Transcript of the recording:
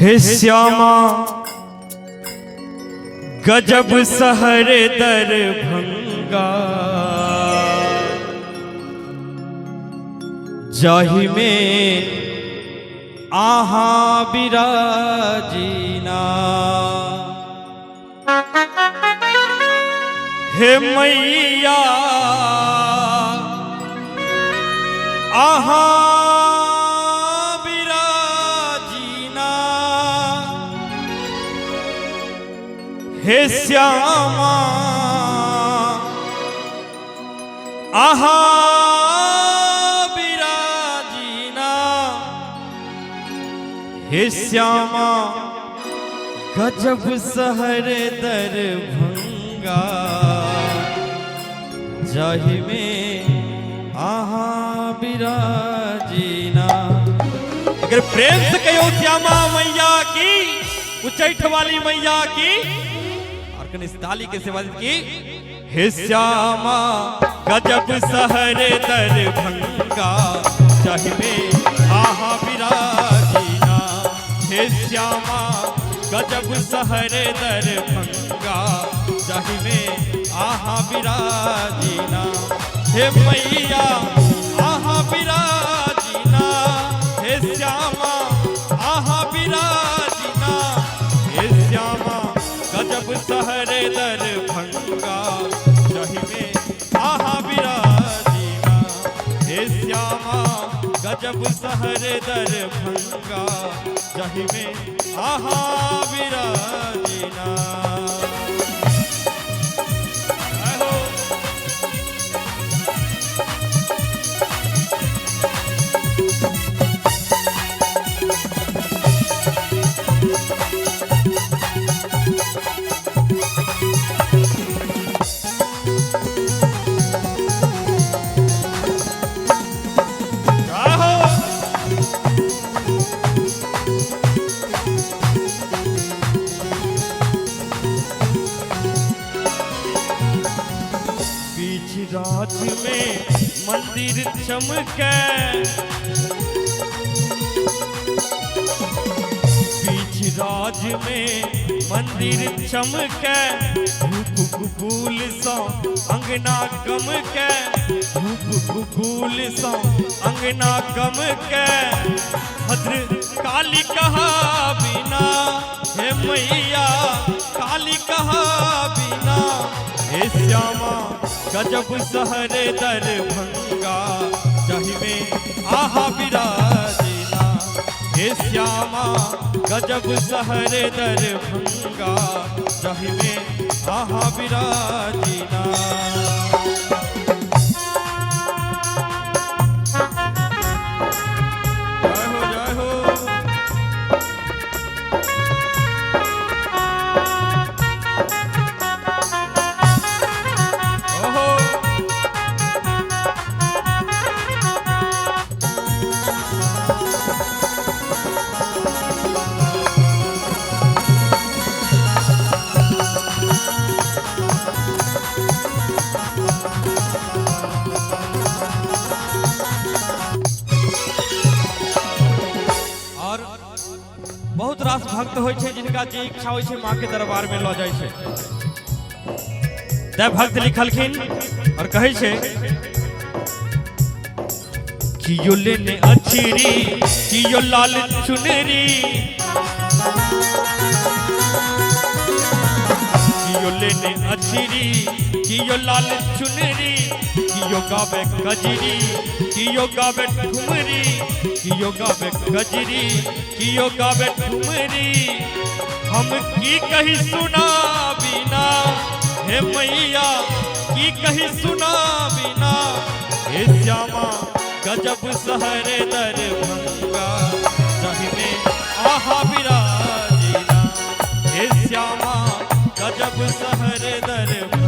हे श्यामा गजब शहर दरभंगा, जाहि में आहा बिराजीना। हे मैया आहा बिराजीना, हे श्यामा आहा बिराजीना। हे श्यामा गजब शहर दरभंगा, जाहि में आहा बिराजीना। अगर प्रेम से कहो श्यामा मैया की, उच्चैठ वाली मैया की, और कनिष्ठ ताली के सेवा की। हे श्यामा गजब शहर दरभंगा, जाहि में आहा बिराजीना। हे श्यामा गजब शहर दरभंगा, जाहि में आहा बिराजीना। हे मैया आहा बिराजीना, हे श्यामा आहा बिराजीना। हे श्यामा गजब शहर दरभंगा, जाहि में आहा बिराजीना। हे श्यामा गजब शहर दरभंगा, जाहि में आहा बिराजीना। राज में मंदिर चमके, बीच राज में मंदिर चमके। धूप गुगुल सा अंगना गम के, धूप गुगुल सा अंगना गम के। भद्र काली कहा बिना, हे मैया काली कहा बिना। हे श्यामा गजब शहर दरभंगा, जाहि में आहा बिराजीना। हे श्यामा गजब शहर दरभंगा, जाहि में आहा बिराजीना। बहुत रास भक्त होय छे, जिनका जे इच्छा होय छे माँ के दरबार में लऽ जाय छे। तै भक्त लिखलखिन और कहै छे कि यो लेने अछरी कि यो लाल चुनरी, कि यो लेने अछरी कि यो लाल चुनरी। कि यो गावे गजरी कि यो गावे ठुमरी, कि यो गावे गजरी कि यो गावे ठुमरी। हम की कही सुना बिना, हे मैया की कही सुना बिना। हे श्यामा गजब शहर दरभंगा, जाहि में आहा बिराजीना। हे श्यामा गजब शहर दरभंगा,